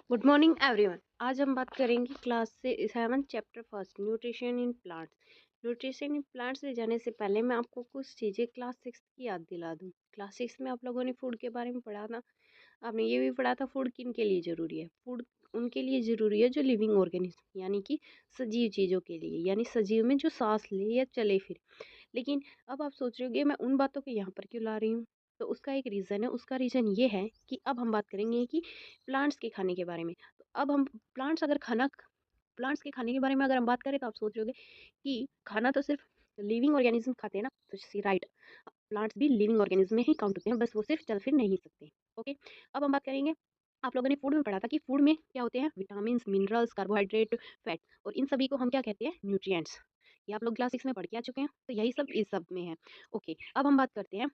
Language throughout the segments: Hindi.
Good morning everyone. आज हम बात करेंगे क्लास से 7 chapter first nutrition in plants. Nutrition in plants से जाने से पहले मैं आपको कुछ चीज़ें क्लास 6 की याद दिला दूं। क्लास 6 में आप लोगों ने फूड के बारे में पढ़ा था। आपने ये भी पढ़ा था फूड किन के लिए ज़रूरी है। फूड उनके लिए ज़रूरी है जो लिविंग ऑर्गेनिज्म यानी कि सजीव चीज़ों के लिए, यानी सजीव में जो सांस ले या चले फिर। लेकिन अब आप सोच रहे होगे मैं उन बातों को यहाँ पर क्यों ला रही हूँ। तो उसका एक रीज़न है। उसका रीज़न ये है कि अब हम बात करेंगे कि प्लांट्स के खाने के बारे में। तो अब हम प्लांट्स के खाने के बारे में अगर हम बात करें तो आप सोच रहे होगे कि खाना तो सिर्फ लिविंग ऑर्गेनिज्म खाते हैं ना। तो सी राइट, प्लांट्स भी लिविंग ऑर्गेनिज्म में ही काउंट होते हैं, बस वो सिर्फ चल फिर नहीं सकते। ओके, अब हम बात करेंगे। आप लोगों ने फूड में पढ़ा था कि फूड में क्या होते हैं, विटामिन, मिनरल्स, कार्बोहाइड्रेट, फैट, और इन सभी को हम क्या कहते हैं, न्यूट्रिएंट्स। ये आप लोग क्लास 6 में पढ़ के आ चुके हैं, तो यही सब इस सब में है। ओके, अब हम बात करते हैं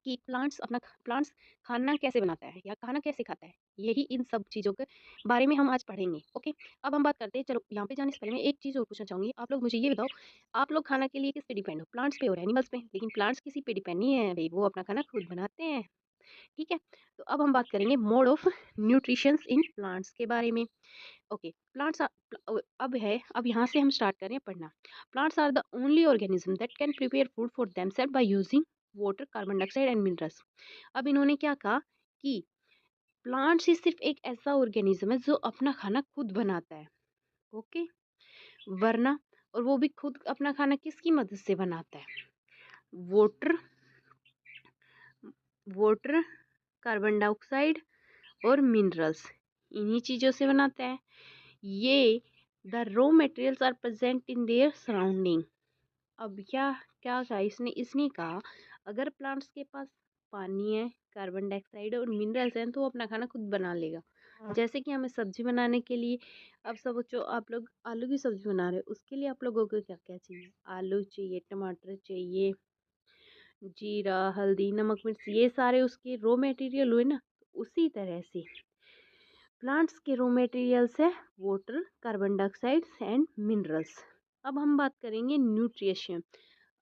कि प्लांट्स खाना कैसे बनाता है या खाना कैसे खाता है। यही इन सब चीज़ों के बारे में हम आज पढ़ेंगे। ओके, अब हम बात करते हैं। चलो, यहाँ पे जाने से पहले मैं एक चीज़ और पूछना चाहूँगी। आप लोग मुझे ये बताओ, आप लोग खाना के लिए किस पे डिपेंड हो, प्लांट्स पे और एनिमल्स पे? लेकिन प्लांट्स किसी पे डिपेंड नहीं है भाई, वो अपना खाना खुद बनाते हैं। ठीक है, तो अब हम बात करेंगे mode of nutritions in plants के बारे में। ओके, अब यहाँ से हम स्टार्ट करें पढ़ना। Plants are the only organism that can prepare food for themself by using water, carbon dioxide and minerals. अब इन्होंने क्या कहा कि प्लांट्स ही सिर्फ एक ऐसा ऑर्गेनिज्म है जो अपना खाना खुद बनाता है। ओके, वरना, और वो भी खुद अपना खाना किसकी मदद से बनाता है? वाटर, वाटर, कार्बन डाइऑक्साइड और मिनरल्स, इन्हीं चीज़ों से बनाता है ये। The raw materials are present in their surrounding. अब क्या क्या कहा इसने? इसने कहा अगर प्लांट्स के पास पानी है, कार्बन डाइऑक्साइड और मिनरल्स हैं तो वो अपना खाना खुद बना लेगा। जैसे कि हमें सब्जी बनाने के लिए, अब सब जो आप लोग आलू की सब्जी बना रहे हो, उसके लिए आप लोगों को क्या क्या चाहिए? आलू चाहिए, टमाटर चाहिए, जीरा, हल्दी, नमक, मिर्च, ये सारे उसके रॉ मटेरियल हुए ना। उसी तरह से प्लांट्स के रॉ मटेरियल्स है water, carbon dioxide and minerals. अब हम बात करेंगे न्यूट्रिशन।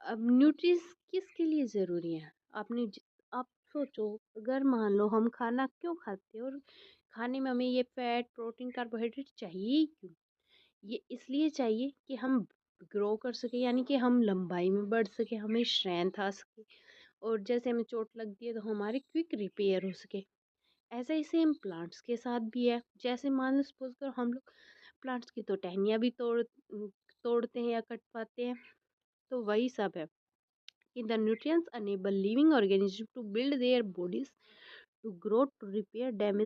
अब न्यूट्रिस किसके लिए ज़रूरी है? आप सोचो, अगर मान लो हम खाना क्यों खाते हैं और खाने में हमें ये फैट, प्रोटीन, कार्बोहाइड्रेट चाहिए ही क्यों? ये इसलिए चाहिए कि हम ग्रो कर सके, यानी कि हम लंबाई में बढ़ सके, हमें स्ट्रेंथ आ सके, और जैसे हमें चोट लगती है तो हमारी क्विक रिपेयर हो सके। ऐसा ही सेम प्लांट्स के साथ भी है। जैसे मान लो सपोज करो हम लोग प्लांट्स की तो टहनियाँ भी तोड़ते हैं या कट पाते हैं, तो वही सब है कि the nutrients enable living organism to build their bodies, to grow, to repair